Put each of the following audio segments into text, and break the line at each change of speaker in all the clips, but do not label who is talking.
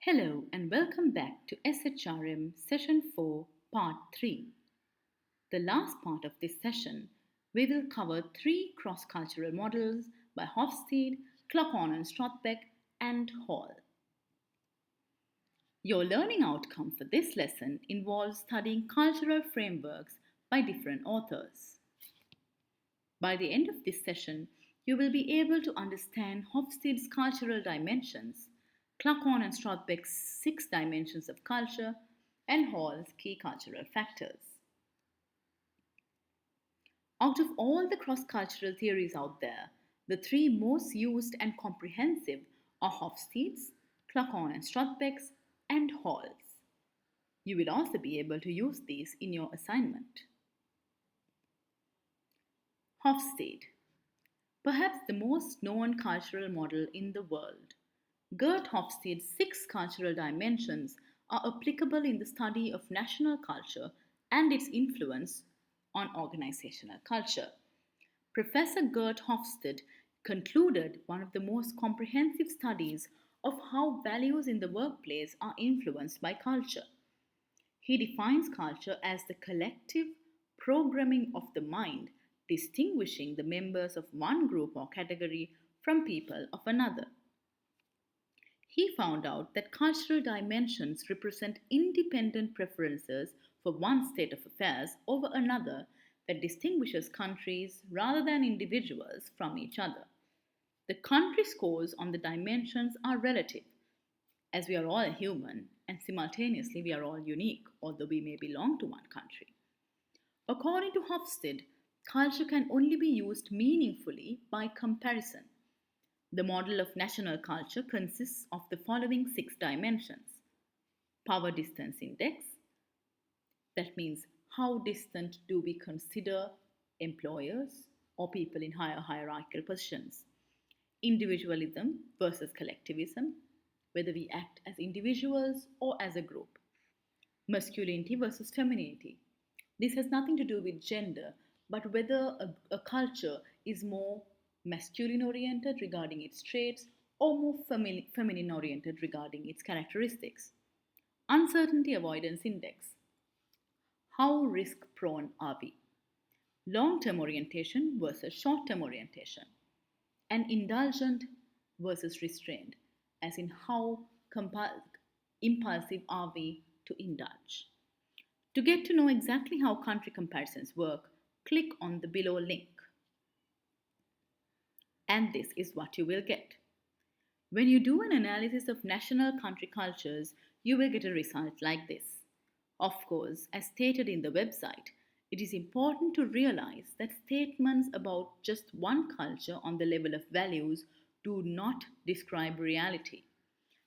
Hello and welcome back to SHRM Session 4, Part 3. The last part of this session, we will cover three cross-cultural models by Hofstede, Clockon and Strothbeck, and Hall. Your learning outcome for this lesson involves studying cultural frameworks by different authors. By the end of this session, you will be able to understand Hofstede's cultural dimensions, Clockon and Strothbeck's 6 dimensions of culture, and Hall's key cultural factors. Out of all the cross-cultural theories out there, the three most used and comprehensive are Hofstede's, Clockon and Strothbeck's, and Hall's. You will also be able to use these in your assignment. Hofstede, perhaps the most known cultural model in the world. Gert Hofstede's 6 cultural dimensions are applicable in the study of national culture and its influence on organizational culture. Professor Gert Hofstede concluded one of the most comprehensive studies of how values in the workplace are influenced by culture. He defines culture as the collective programming of the mind, distinguishing the members of one group or category from people of another. He found out that cultural dimensions represent independent preferences for one state of affairs over another that distinguishes countries rather than individuals from each other. The country scores on the dimensions are relative, as we are all human and simultaneously we are all unique, although we may belong to one country. According to Hofstede, culture can only be used meaningfully by comparison. The model of national culture consists of the following 6 dimensions: power distance index, that means how distant do we consider employers or people in higher hierarchical positions, individualism versus collectivism, whether we act as individuals or as a group, masculinity versus femininity. This has nothing to do with gender, but whether a culture is more masculine oriented regarding its traits or more feminine oriented regarding its characteristics. Uncertainty avoidance index. How risk prone are we? Long term orientation versus short term orientation. And indulgent versus restrained, as in how impulsive are we to indulge. To get to know exactly how country comparisons work, click on the below link. And this is what you will get. When you do an analysis of national country cultures, you will get a result like this. Of course, as stated in the website, it is important to realize that statements about just one culture on the level of values do not describe reality.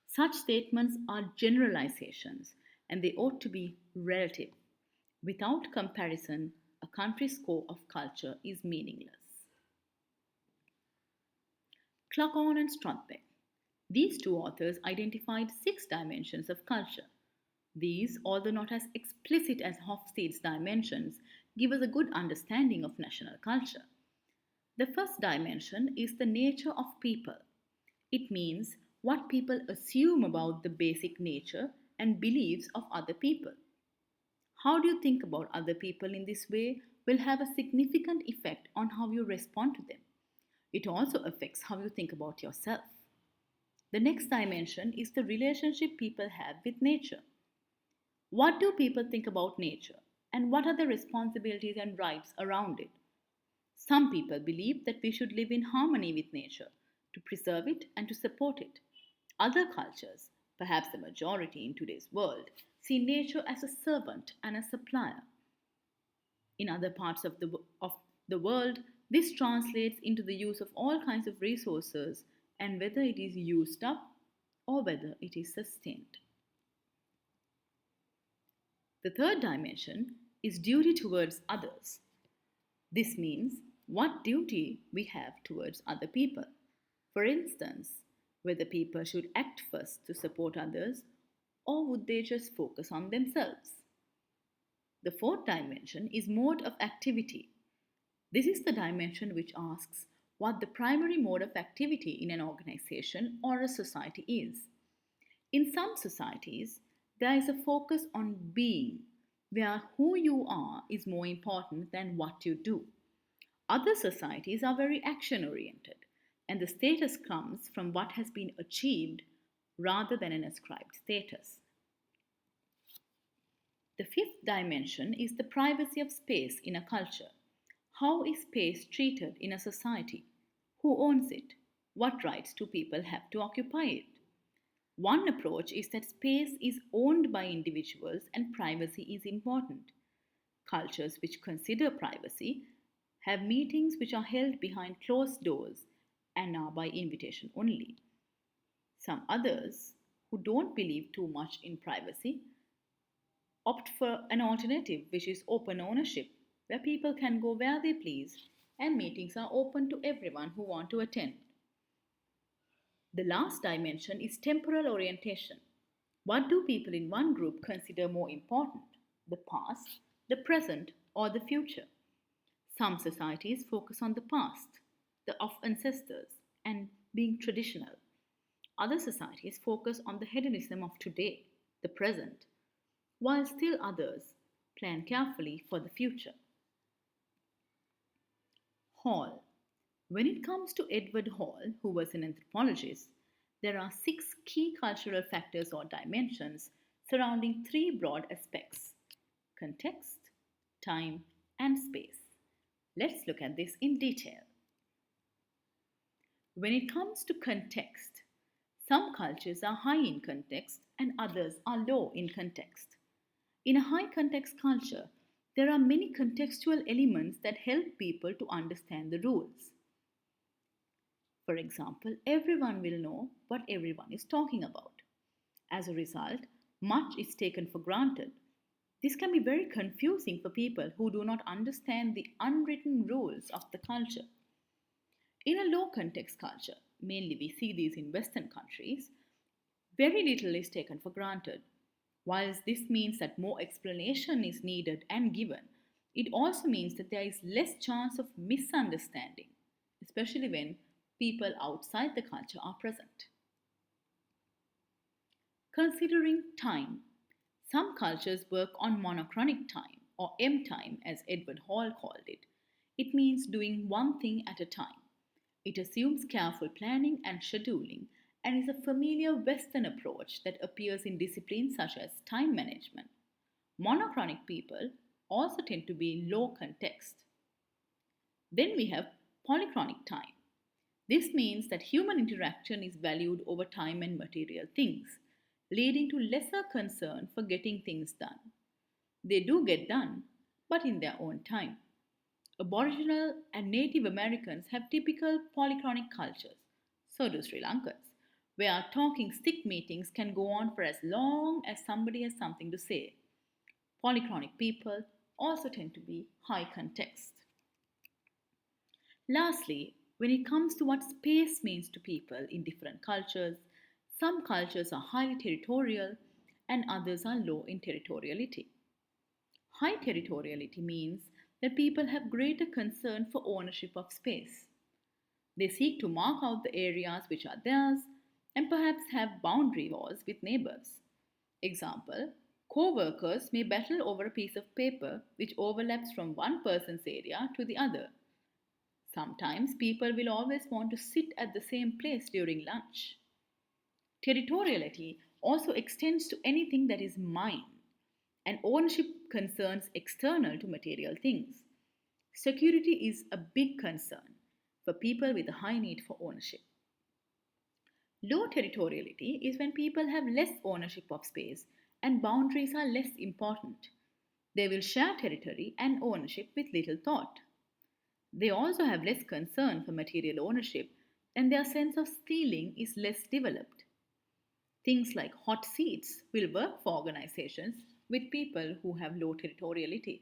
Such statements are generalizations and they ought to be relative. Without comparison, a country's score of culture is meaningless. Clockon and Strothbeck. These two authors identified 6 dimensions of culture. These, although not as explicit as Hofstede's dimensions, give us a good understanding of national culture. The first dimension is the nature of people. It means what people assume about the basic nature and beliefs of other people. How do you think about other people in this way will have a significant effect on how you respond to them. It also affects how you think about yourself. The next dimension is the relationship people have with nature. What do people think about nature? And what are the responsibilities and rights around it? Some people believe that we should live in harmony with nature, to preserve it and to support it. Other cultures, perhaps the majority in today's world, see nature as a servant and a supplier. In other parts of the world, this translates into the use of all kinds of resources and whether it is used up or whether it is sustained. The third dimension is duty towards others. This means what duty we have towards other people. For instance, whether people should act first to support others or would they just focus on themselves. The fourth dimension is mode of activity. This is the dimension which asks what the primary mode of activity in an organization or a society is. In some societies, there is a focus on being, where who you are is more important than what you do. Other societies are very action oriented, and the status comes from what has been achieved rather than an ascribed status. The fifth dimension is the privacy of space in a culture. How is space treated in a society? Who owns it? What rights do people have to occupy it? One approach is that space is owned by individuals and privacy is important. Cultures which consider privacy have meetings which are held behind closed doors and are by invitation only. Some others, who don't believe too much in privacy, opt for an alternative which is open ownership, where people can go where they please and meetings are open to everyone who want to attend. The last dimension is temporal orientation. What do people in one group consider more important? The past, the present, or the future? Some societies focus on the past, the of ancestors, and being traditional. Other societies focus on the hedonism of today, the present, while still others plan carefully for the future. Hall. When it comes to Edward Hall, who was an anthropologist, there are six key cultural factors or dimensions surrounding three broad aspects: context, time, and space. Let's look at this in detail. When it comes to context, some cultures are high in context and others are low in context. In a high context culture, there are many contextual elements that help people to understand the rules. For example, everyone will know what everyone is talking about. As a result, much is taken for granted. This can be very confusing for people who do not understand the unwritten rules of the culture. In a low context culture, mainly we see these in Western countries, very little is taken for granted. Whilst this means that more explanation is needed and given, it also means that there is less chance of misunderstanding, especially when people outside the culture are present. Considering time, some cultures work on monochronic time or M time as Edward Hall called it. It means doing one thing at a time. It assumes careful planning and scheduling and is a familiar Western approach that appears in disciplines such as time management. Monochronic people also tend to be in low context. Then we have polychronic time. This means that human interaction is valued over time and material things, leading to lesser concern for getting things done. They do get done, but in their own time. Aboriginal and Native Americans have typical polychronic cultures, so do Sri Lankans, where talking stick meetings can go on for as long as somebody has something to say. Polychronic people also tend to be high context. Lastly, when it comes to what space means to people in different cultures, some cultures are highly territorial and others are low in territoriality. High territoriality means that people have greater concern for ownership of space. They seek to mark out the areas which are theirs and perhaps have boundary wars with neighbors. Example, co-workers may battle over a piece of paper which overlaps from one person's area to the other. Sometimes people will always want to sit at the same place during lunch. Territoriality also extends to anything that is mine, and ownership concerns external to material things. Security is a big concern for people with a high need for ownership. Low territoriality is when people have less ownership of space and boundaries are less important. They will share territory and ownership with little thought. They also have less concern for material ownership and their sense of stealing is less developed. Things like hot seats will work for organizations with people who have low territoriality.